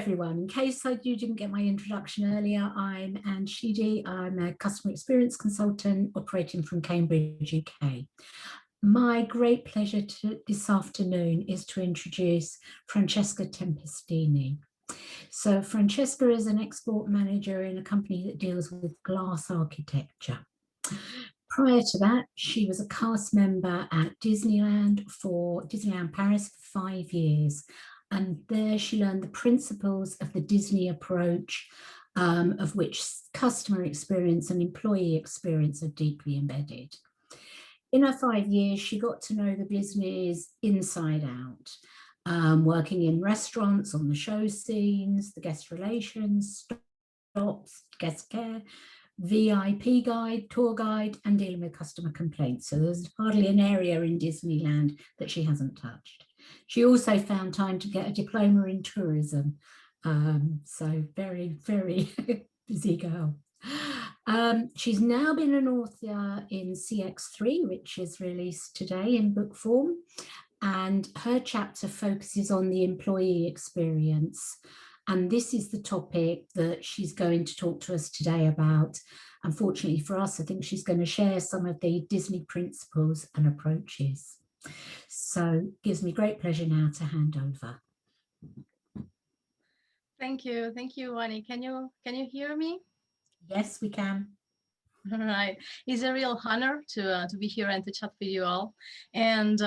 everyone. In case you didn't get my introduction earlier, I'm Anne Sheedy. I'm a customer experience consultant operating from Cambridge, UK. My great pleasure this afternoon is to introduce Francesca Tempestini. So Francesca is an export manager in a company that deals with glass architecture. Prior to that, she was a cast member at Disneyland Paris for 5 years. And there she learned the principles of the Disney approach, of which customer experience and employee experience are deeply embedded. In her 5 years, she got to know the business inside out, working in restaurants, on the show scenes, the guest relations, stops, guest care, VIP guide, tour guide, and dealing with customer complaints. So there's hardly an area in Disneyland that she hasn't touched. She also found time to get a diploma in tourism. So very, very busy girl. She's now been an author in CX3, which is released today in book form. And her chapter focuses on the employee experience. And this is the topic that she's going to talk to us today about. Unfortunately for us, I think she's going to share some of the Disney principles and approaches. So it gives me great pleasure now to hand over. Thank you, Wani. Can you hear me? Yes, we can. All right, it's a real honor to be here and to chat with you all. And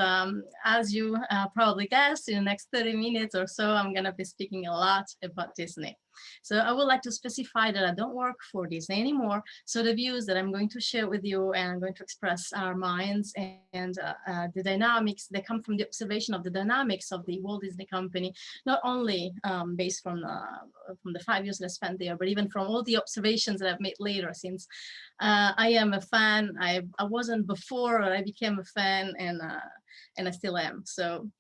as you probably guessed, in the next 30 minutes or so, I'm going to be speaking a lot about Disney. So I would like to specify that I don't work for Disney anymore. So the views that I'm going to share with you and I'm going to express our minds and the dynamics that come from the observation of the dynamics of the Walt Disney Company, not only based from the 5 years that I spent there, but even from all the observations that I've made later, since I am a fan. I wasn't before, but I became a fan, and I still am. So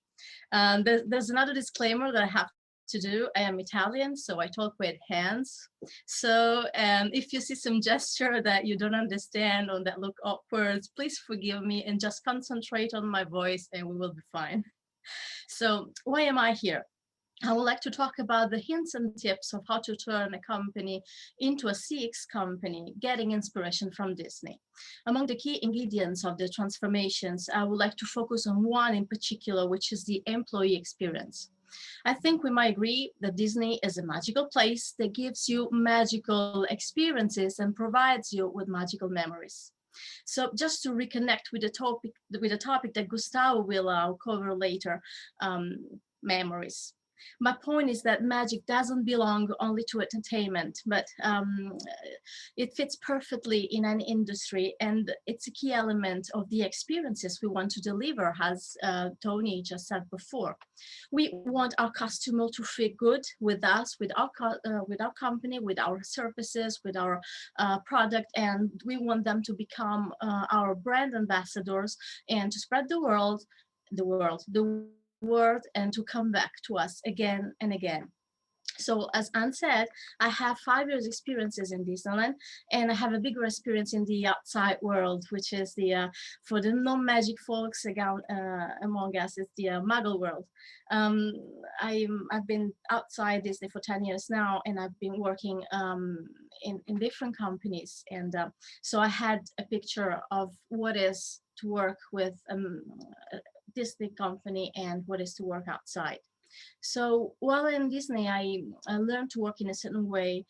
there's another disclaimer that I have to do. I am Italian, so I talk with hands. So if you see some gesture that you don't understand or that look awkward, please forgive me and just concentrate on my voice and we will be fine. So why am I here? I would like to talk about the hints and tips of how to turn a company into a CX company, getting inspiration from Disney. Among the key ingredients of the transformations, I would like to focus on one in particular, which is the employee experience. I think we might agree that Disney is a magical place that gives you magical experiences and provides you with magical memories. So just to reconnect with the topic that Gustavo will cover later, memories. My point is that magic doesn't belong only to entertainment, but it fits perfectly in an industry, and it's a key element of the experiences we want to deliver, as Tony just said before. We want our customer to feel good with us, with our company, with our services, with our product, and we want them to become our brand ambassadors and to spread the word and to come back to us again and again. So as Anne said, I have 5 years experiences in Disneyland, and I have a bigger experience in the outside world, which is the, for the non-magic folks among us, it's the Muggle world. I've been outside Disney for 10 years now, and I've been working in different companies. And so I had a picture of what is to work with a Disney company and what is to work outside. So while in Disney, I learned to work in a certain way,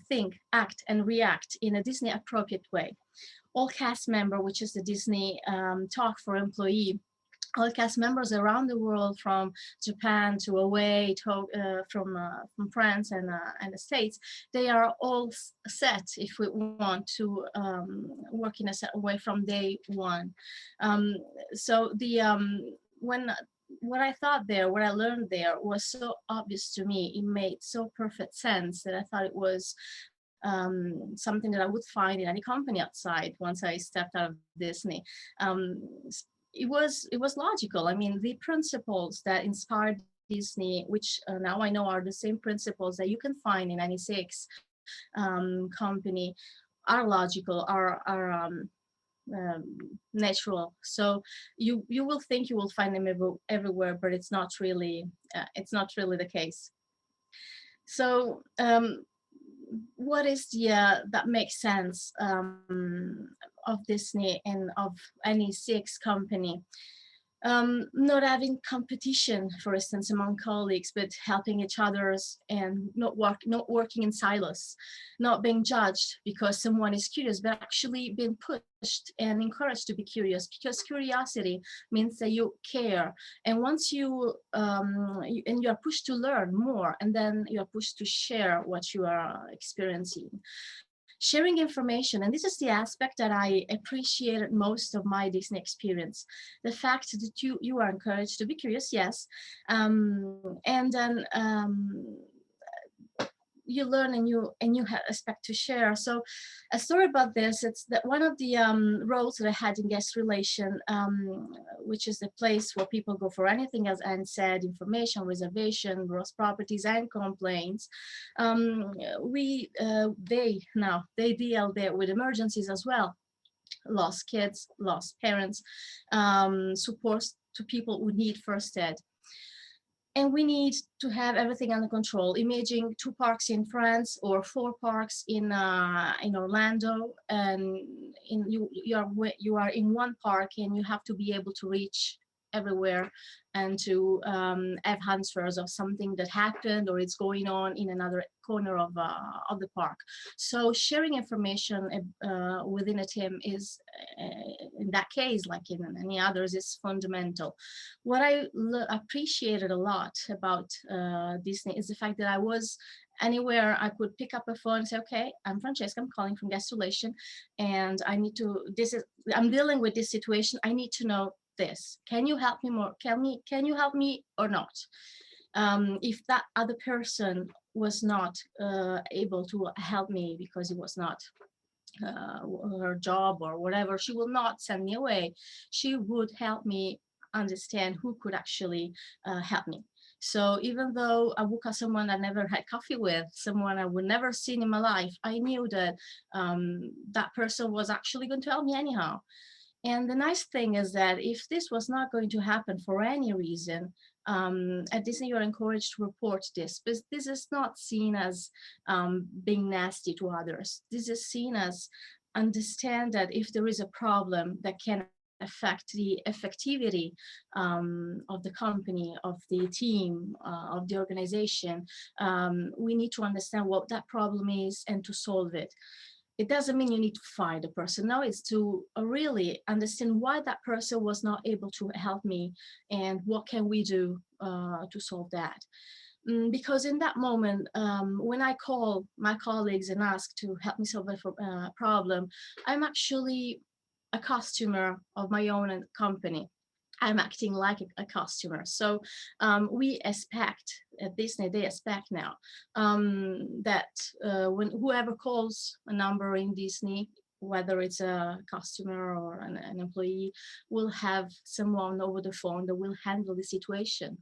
think, act, and react in a Disney appropriate way. All cast member, which is the Disney talk for employee, all cast members around the world, from Japan to away, from France and the States, they are all set if we want to work in a certain way from day one. So what I thought there, what I learned there was so obvious to me. It made so perfect sense that I thought it was something that I would find in any company outside once I stepped out of Disney. It was logical. I mean, the principles that inspired Disney, which now I know are the same principles that you can find in any CX company, are logical, are natural. So you will think you will find them everywhere, but it's not really the case. So what is the that makes sense of Disney and of any CX company? Not having competition, for instance, among colleagues, but helping each others and not working in silos, not being judged because someone is curious, but actually being pushed and encouraged to be curious, because curiosity means that you care. And once you are pushed to learn more, and then you are pushed to share what you are experiencing. Sharing information, and this is the aspect that I appreciated most of my Disney experience, the fact that you are encouraged to be curious, yes, and then you learn and you expect to share. So a story about this, it's that one of the roles that I had in guest relation, which is the place where people go for anything, as Anne said, information, reservation, gross properties, and complaints. They deal there with emergencies as well, lost kids, lost parents, support to people who need first aid. And we need to have everything under control. Imaging 2 parks in France or 4 parks in Orlando, and you are in one park and you have to be able to reach everywhere and to have answers of something that happened or it's going on in another corner of the park. So sharing information within a team is, in that case, like in any others, is fundamental. What I appreciated a lot about Disney is the fact that I was anywhere I could pick up a phone and say, okay, I'm Francesca, I'm calling from guest relation, and I'm dealing with this situation. I need to know this. Can you help me more? Can you help me or not? If that other person was not able to help me because it was not her job or whatever, she will not send me away. She would help me understand who could actually help me. So even though I would call someone I never had coffee with, someone I would never seen in my life, I knew that that person was actually going to help me anyhow. And the nice thing is that if this was not going to happen for any reason, at Disney, you're encouraged to report this, but this is not seen as being nasty to others. This is seen as understand that if there is a problem that can affect the effectivity of the company, of the team, of the organization, we need to understand what that problem is and to solve it. It doesn't mean you need to find a person. No, it's to really understand why that person was not able to help me and what can we do to solve that. Because in that moment, when I call my colleagues and ask to help me solve a problem, I'm actually a customer of my own company. I'm acting like a customer. So we expect at Disney, they expect now that when whoever calls a number in Disney, whether it's a customer or an employee, will have someone over the phone that will handle the situation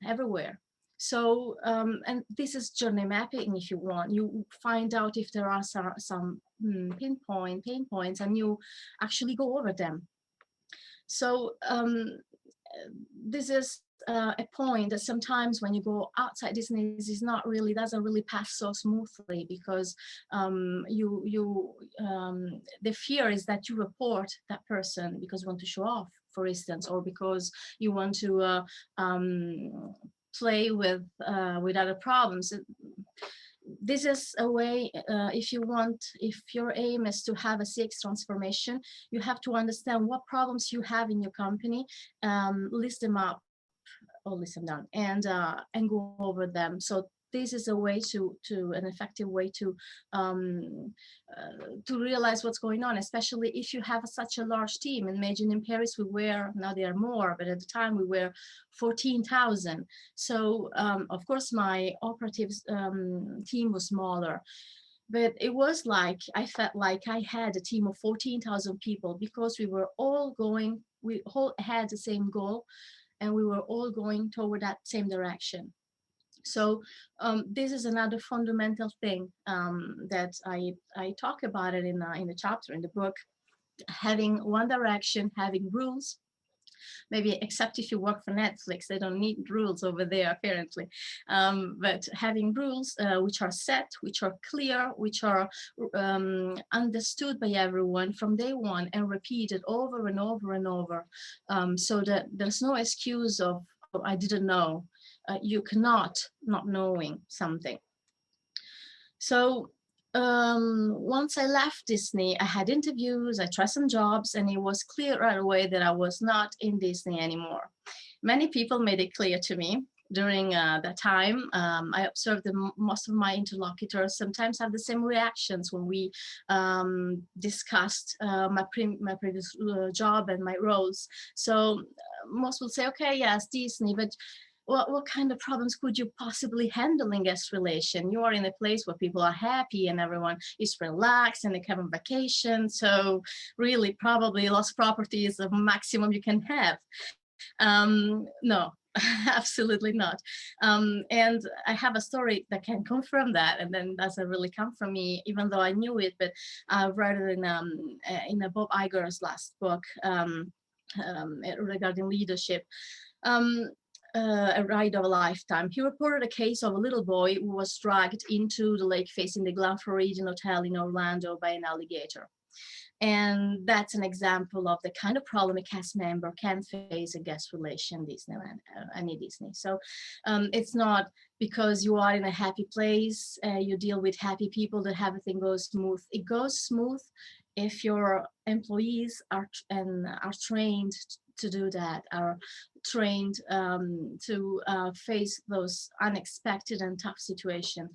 everywhere. So, and this is journey mapping if you want. You find out if there are some pain points, and you actually go over them. So this is a point that sometimes when you go outside Disney, is not really, doesn't really pass so smoothly, because the fear is that you report that person because you want to show off, for instance, or because you want to play with other problems. This is a way, if your aim is to have a CX transformation, you have to understand what problems you have in your company, list them up or list them down, and go over them. So this is a way an effective way to realize what's going on, especially if you have such a large team. Imagine in Paris we were, now there are more, but at the time we were 14,000. So of course my operatives team was smaller, but it was like, I felt like I had a team of 14,000 people, because we all had the same goal, and we were all going toward that same direction. So this is another fundamental thing that I talk about it in the chapter in the book. Having one direction, having rules, maybe except if you work for Netflix, they don't need rules over there apparently. But having rules which are set, which are clear, which are understood by everyone from day one and repeated over and over and over, so that there's no excuse of, oh, I didn't know. You cannot not knowing something. So once I left Disney, I had interviews, I tried some jobs, and it was clear right away that I was not in Disney anymore. Many people made it clear to me during that time. I observed that most of my interlocutors sometimes have the same reactions when we discussed my previous job and my roles. So most will say, okay, yes, Disney, but what kind of problems could you possibly handle in guest relation? You are in a place where people are happy and everyone is relaxed and they come on vacation. So really probably lost property is the maximum you can have. No, absolutely not. And I have a story that can confirm that, and then doesn't really come from me, even though I knew it, but I read it in a Bob Iger's last book regarding leadership. A ride of a lifetime. He reported a case of a little boy who was dragged into the lake facing the Glen Floridian Hotel in Orlando by an alligator. And that's an example of the kind of problem a cast member can face a guest relation Disneyland, any Disney. So it's not because you are in a happy place, you deal with happy people that everything goes smooth. It goes smooth if your employees are trained to do that, are trained to face those unexpected and tough situations.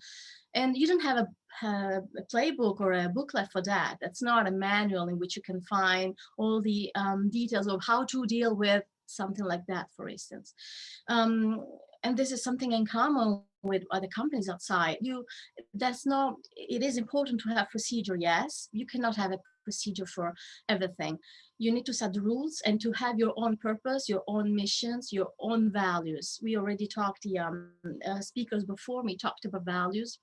And you don't have a playbook or a booklet for that. That's not a manual in which you can find all the details of how to deal with something like that, for instance. And this is something in common with other companies outside. It is important to have procedure, yes. You cannot have a procedure for everything. You need to set the rules and to have your own purpose, your own missions, your own values. We already talked, the speakers before me talked about values.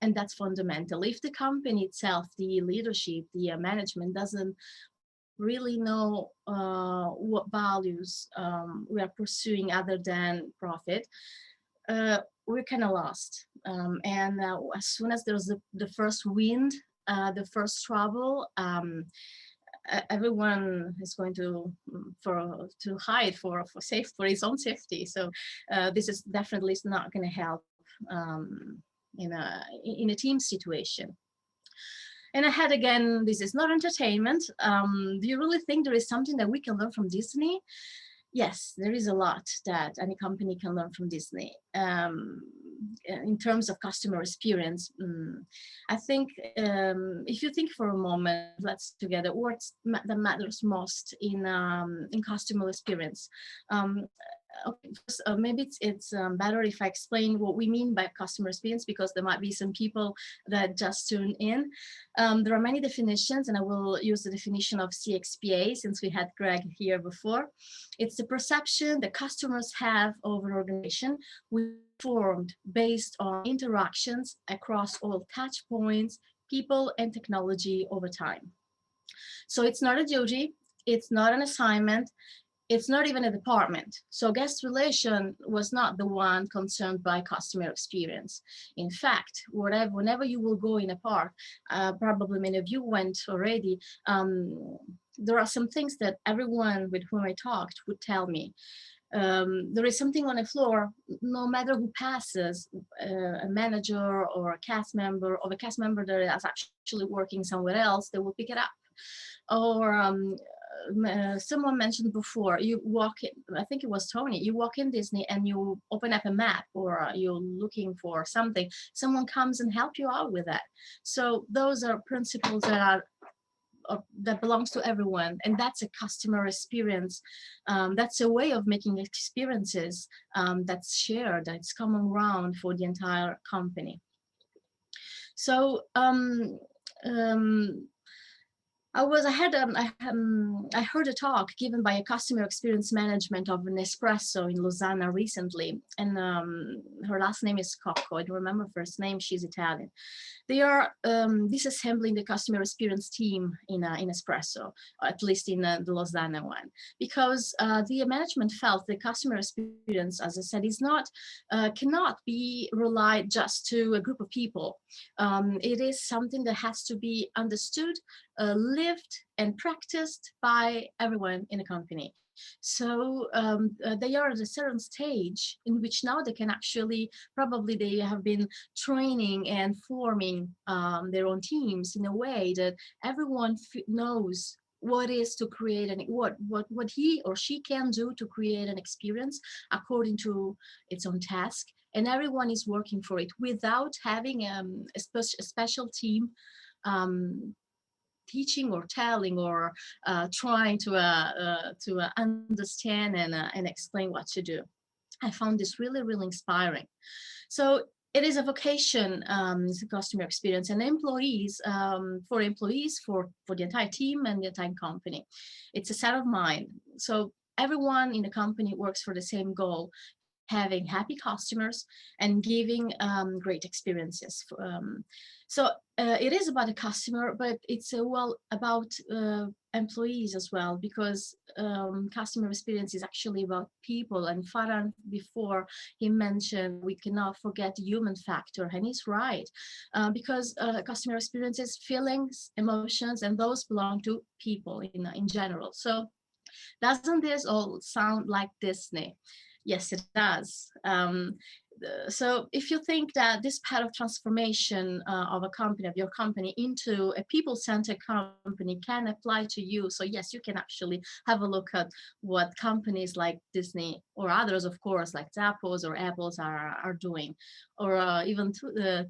And that's fundamental. If the company itself, the leadership, the management doesn't really know what values we are pursuing other than profit, we're kind of lost. And as soon as there's the first wind, the first trouble, everyone is going to hide for his own safety. So this is definitely not going to help in a team situation. And I had, again, this is not entertainment. Do you really think there is something that we can learn from Disney? Yes, there is a lot that any company can learn from Disney. In terms of customer experience, I think if you think for a moment, let's together, what's that matters most in customer experience. Okay, first, maybe it's better if I explain what we mean by customer experience, because there might be some people that just tune in. There are many definitions, and I will use the definition of CXPA since we had Greg here before. It's the perception that customers have of an organization formed based on interactions across all touch points, people, and technology over time. So it's not a duty, it's not an assignment, it's not even a department. So guest relation was not the one concerned by customer experience. In fact, whenever you will go in a park, probably many of you went already, there are some things that everyone with whom I talked would tell me. There is something on the floor, no matter who passes, a manager or a cast member, or a cast member that is actually working somewhere else, they will pick it up. Or someone mentioned before, you walk in, I think it was Tony, you walk in Disney and you open up a map, or you're looking for something, someone comes and help you out with that. So those are principles that belongs to everyone, and that's a customer experience. That's a way of making experiences that's shared, that's common ground for the entire company. So I heard a talk given by a customer experience management of Nespresso in Lausanne recently, and her last name is Cocco. I don't remember her first name. She's Italian. They are disassembling the customer experience team in Espresso, at least in the Lausanne one, because the management felt the customer experience, as I said, is not cannot be relied just to a group of people. It is something that has to be understood, lived and practiced by everyone in a company. So they are at a certain stage in which now they can actually, probably they have been training and forming their own teams in a way that everyone knows what is to create and what he or she can do to create an experience according to its own task, and everyone is working for it without having a special team teaching or telling or trying to understand and explain what to do. I found this really, really inspiring. So it is a vocation, it's a customer experience, and employees, for the entire team and the entire company. It's a set of mind. So everyone in the company works for the same goal, having happy customers and giving great experiences. So it is about the customer, but it's about employees as well, because customer experience is actually about people. And Farhan, before, he mentioned we cannot forget the human factor, and he's right, because customer experience is feelings, emotions, and those belong to people in general. So doesn't this all sound like Disney? Yes, it does. So if you think that this part of transformation of a company, of your company, into a people-centered company can apply to you, so yes, you can actually have a look at what companies like Disney or others, of course, like Zappos or Apples are doing, or even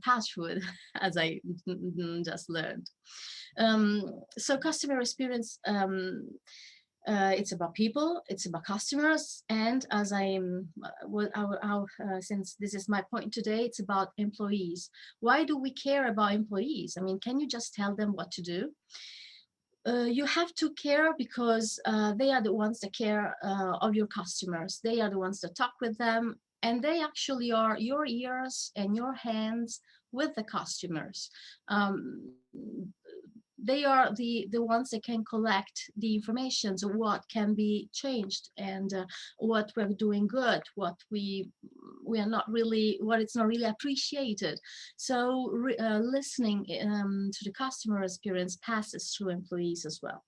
fast food, as I just learned. So customer experience, it's about people, it's about customers, and as since this is my point today, it's about employees. Why do we care about employees? I mean, can you just tell them what to do? You have to care because they are the ones that care of your customers. They are the ones that talk with them, and they actually are your ears and your hands with the customers. They are the ones that can collect the information, so what can be changed, and what we're doing good, what we are not really, what it's not really appreciated. So listening to the customer experience passes through employees as well.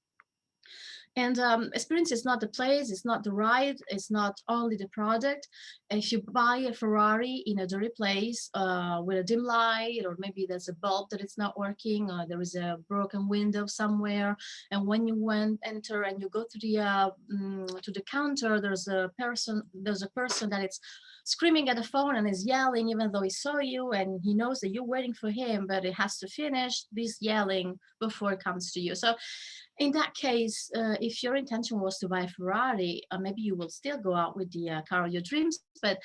And experience is not the place, it's not the ride, it's not only the product. If you buy a Ferrari in a dirty place with a dim light, or maybe there's a bulb that it's not working, or there is a broken window somewhere, and when you enter and you go to the counter, there's a person that is screaming at the phone and is yelling, even though he saw you and he knows that you're waiting for him, but it has to finish this yelling before it comes to you. So in that case, if your intention was to buy a Ferrari, maybe you will still go out with the car of your dreams, but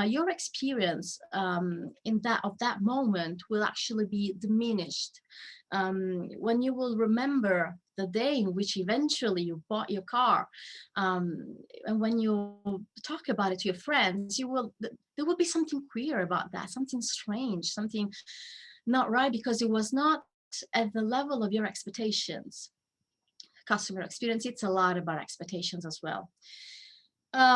your experience of that moment will actually be diminished. When you will remember the day in which eventually you bought your car, and when you talk about it to your friends, there will be something queer about that, something strange, something not right, because it was not at the level of your expectations. Customer experience, it's a lot about expectations as well.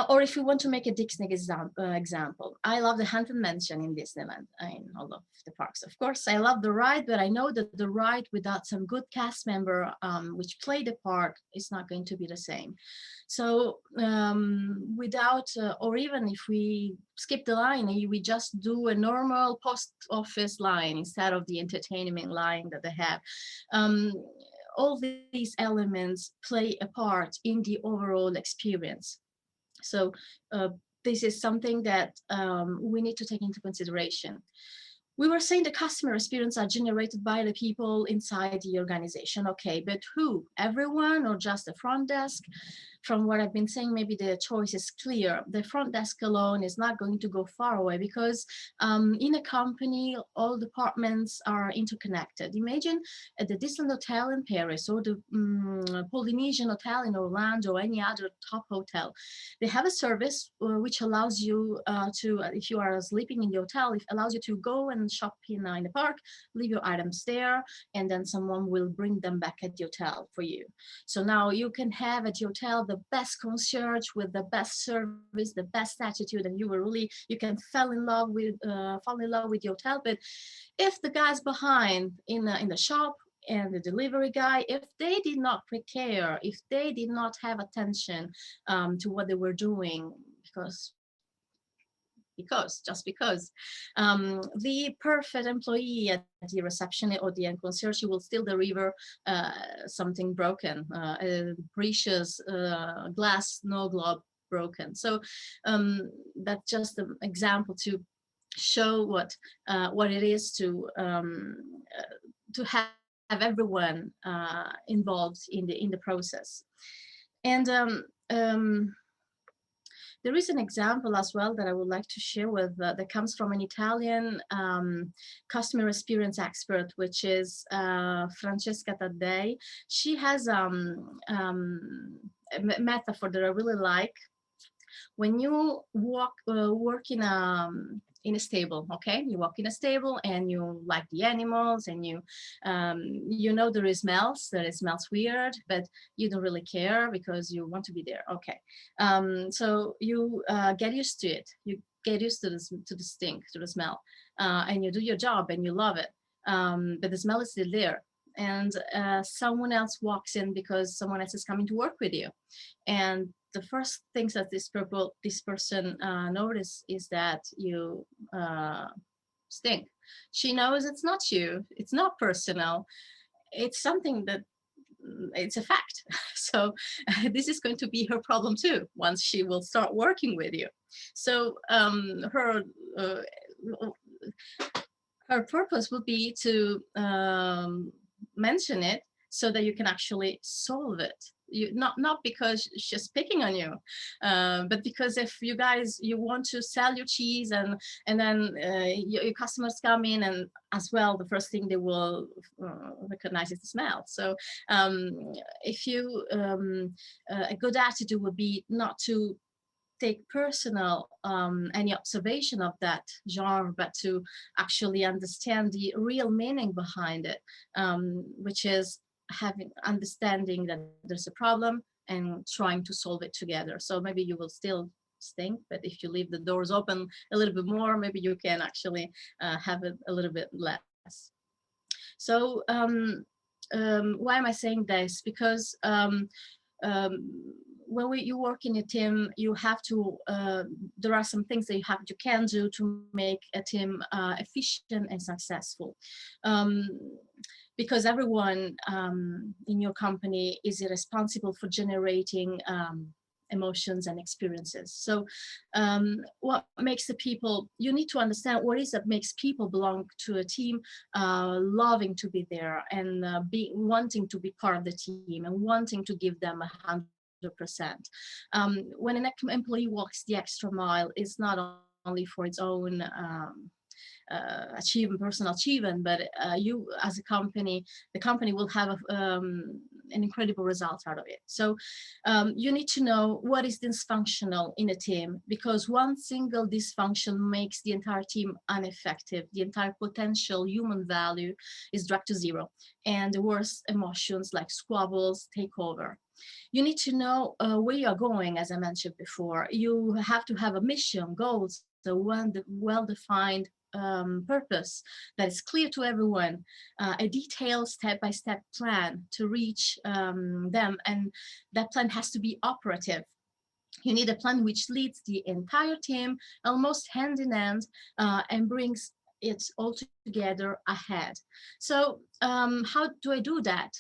Or if you want to make a Disney example, I love the Haunted Mansion in Disneyland, in all of the parks. Of course, I love the ride, but I know that the ride without some good cast member which play the part is not going to be the same. So without, or even if we skip the line, we just do a normal post office line instead of the entertainment line that they have. All these elements play a part in the overall experience. So this is something that we need to take into consideration. we were saying the customer experience are generated by the people inside the organization. Okay, but who? Everyone or just the front desk? From what I've been saying, maybe the choice is clear. The front desk alone is not going to go far away, because in a company, all departments are interconnected. Imagine at the Disneyland Hotel in Paris, or the Polynesian Hotel in Orlando, or any other top hotel. They have a service which allows you to, if you are sleeping in the hotel, it allows you to go and shop in the park, leave your items there, and then someone will bring them back at the hotel for you. So now you can have at the hotel the best concierge with the best service, the best attitude, and you can fall in love with the hotel. But if the guys behind in the shop and the delivery guy, if they did not care, if they did not have attention to what they were doing, just because the perfect employee at the reception or the concierge will still deliver something broken, a precious glass snow globe broken. So that's just an example to show what it is to have everyone involved in the process. And there is an example as well that I would like to share with that comes from an Italian customer experience expert, which is Francesca Tempestini. She has a metaphor that I really like. When you work in a stable, okay, you walk in a stable and you like the animals, and you know there smells weird, but you don't really care because you want to be there. Okay, so you get used to it. You get used to the stink, to the smell, and you do your job and you love it, but the smell is still there. And someone else walks in because someone else is coming to work with you, and the first things that this person notice is that you stink. She knows it's not you, it's not personal, it's something that it's a fact. So this is going to be her problem too once she will start working with you. So her purpose will be to mention it so that you can actually solve it. Not because she's picking on you, but because if you want to sell your cheese, and then your customers come in, and as well the first thing they will recognize is the smell. So if you a good attitude would be not to take personal any observation of that genre, but to actually understand the real meaning behind it, which is understanding that there's a problem and trying to solve it together. So maybe you will still stink, but if you leave the doors open a little bit more, maybe you can actually have it a little bit less. So why am I saying this? Because when you work in a team, you have to, there are some things that you can do to make a team efficient and successful. Because everyone in your company is responsible for generating emotions and experiences. So what makes the people, you need to understand what is that makes people belong to a team, loving to be there, and wanting to be part of the team, and wanting to give them 100%. When an employee walks the extra mile, it's not only for its own personal achievement, but you as a company, the company will have an incredible result out of it. So you need to know what is dysfunctional in a team, because one single dysfunction makes the entire team ineffective. The entire potential human value is dragged to zero, and the worst emotions like squabbles take over. You need to know where you're going, as I mentioned before. You have to have a mission, goals, so one well-defined purpose that is clear to everyone, a detailed step-by-step plan to reach them, and that plan has to be operative. You need a plan which leads the entire team almost hand in hand and brings it all together ahead. So how do I do that?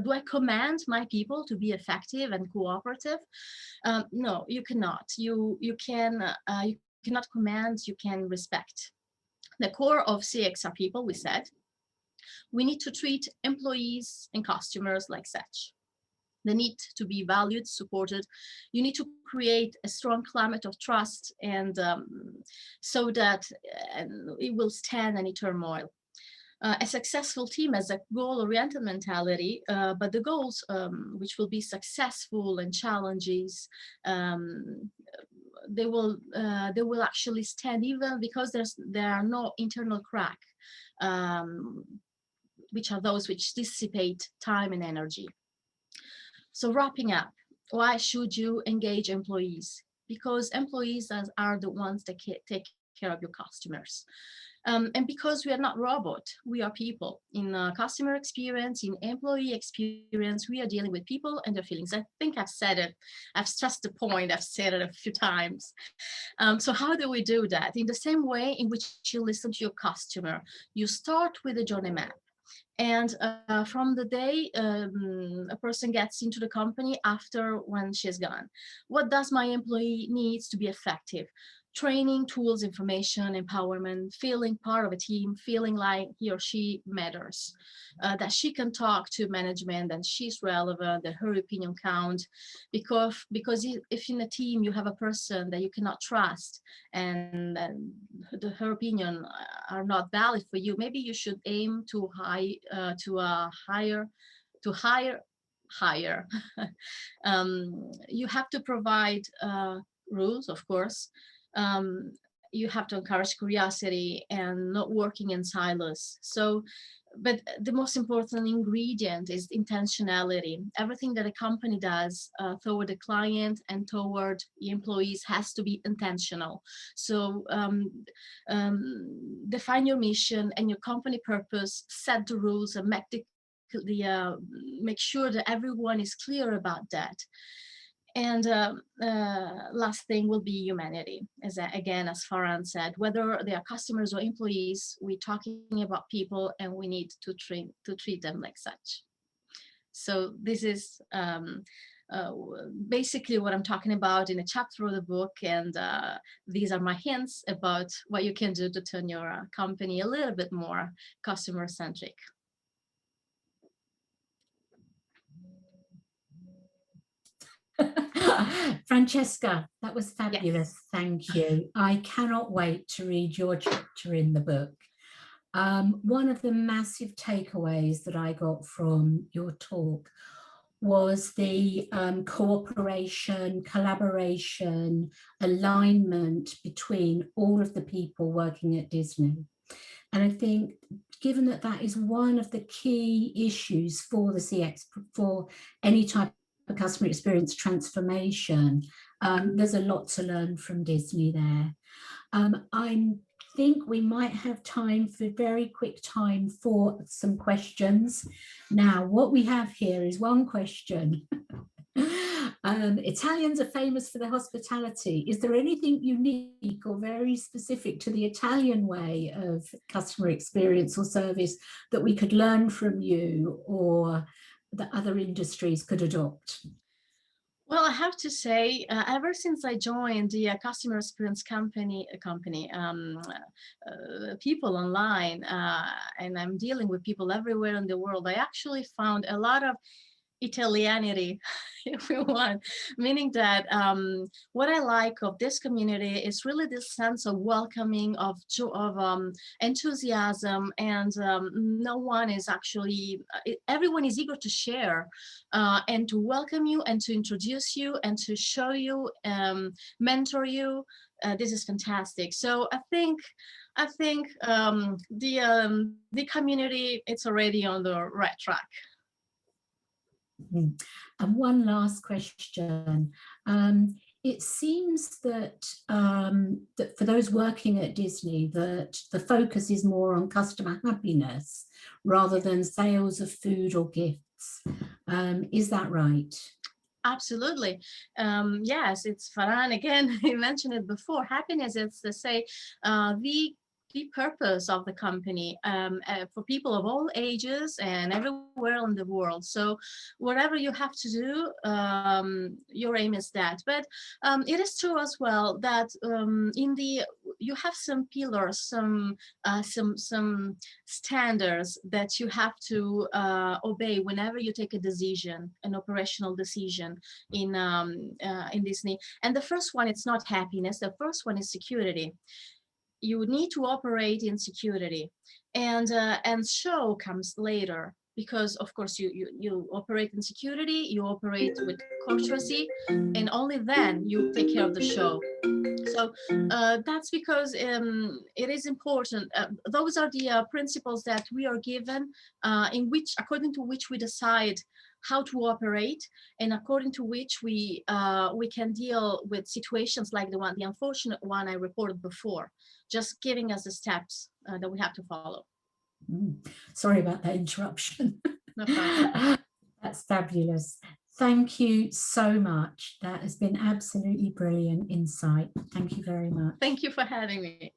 Do I command my people to be effective and cooperative? No, you cannot. You cannot command, you can respect. The core of CX are people, we said. We need to treat employees and customers like such. They need to be valued, supported. You need to create a strong climate of trust, and so that it will stand any turmoil. A successful team has a goal-oriented mentality, but the goals, which will be successful and challenges, they will actually stand even because there are no internal crack, which are those which dissipate time and energy. So wrapping up, why should you engage employees? Because employees are the ones that take care of your customers. And because we are not robots, we are people. In customer experience, in employee experience, we are dealing with people and their feelings. I think I've said it. I've stressed the point. I've said it a few times. So how do we do that? In the same way in which you listen to your customer, you start with a journey map. And from the day a person gets into the company after when she's gone, what does my employee needs to be effective? Training, tools, information, empowerment, feeling part of a team, feeling like he or she matters, that she can talk to management and she's relevant, that her opinion counts. Because if in a team you have a person that you cannot trust and her opinion are not valid for you, maybe you should aim to hire. You have to provide rules, of course. You have to encourage curiosity and not working in silos. So, but the most important ingredient is intentionality. Everything that a company does toward the client and toward the employees has to be intentional. So define your mission and your company purpose, set the rules, and make sure that everyone is clear about that. And last thing will be humanity. As Farhan said, whether they are customers or employees, we're talking about people and we need to treat them like such. So this is basically what I'm talking about in a chapter of the book. And these are my hints about what you can do to turn your company a little bit more customer-centric. Francesca, that was fabulous. Yes. Thank you. I cannot wait to read your chapter in the book. One of the massive takeaways that I got from your talk was the cooperation, collaboration, alignment between all of the people working at Disney. And I think, given that that is one of the key issues for the CX, for any type of customer experience transformation, there's a lot to learn from Disney there. I think we might have time for very quick time for some questions. Now, what we have here is one question. Italians are famous for their hospitality. Is there anything unique or very specific to the Italian way of customer experience or service that we could learn from you or that other industries could adopt? Well, I have to say, ever since I joined the customer experience people online, and I'm dealing with people everywhere in the world, I actually found a lot of Italianity, if you want, meaning that what I like of this community is really this sense of welcoming, of enthusiasm, and no one is actually, everyone is eager to share and to welcome you and to introduce you and to show you, mentor you. This is fantastic. So I think the community, it's already on the right track. And one last question. It seems that, that for those working at Disney, that the focus is more on customer happiness rather than sales of food or gifts. Is that right? Absolutely. Yes, it's Farhan again. He mentioned it before. Happiness is to say the purpose of the company for people of all ages and everywhere in the world. So whatever you have to do, your aim is that. But it is true as well that you have some pillars, some standards that you have to obey whenever you take a decision, an operational decision in Disney. And the first one, it's not happiness. The first one is security. You need to operate in security, and show comes later, because of course you operate in security, you operate with courtesy, and only then you take care of the show. So that's because it is important. Those are the principles that we are given, according to which we decide how to operate, and according to which we can deal with situations like the unfortunate one I reported before, just giving us the steps that we have to follow. Sorry about that interruption. No problem. That's fabulous. Thank you so much. That has been absolutely brilliant insight. Thank you very much. Thank you for having me.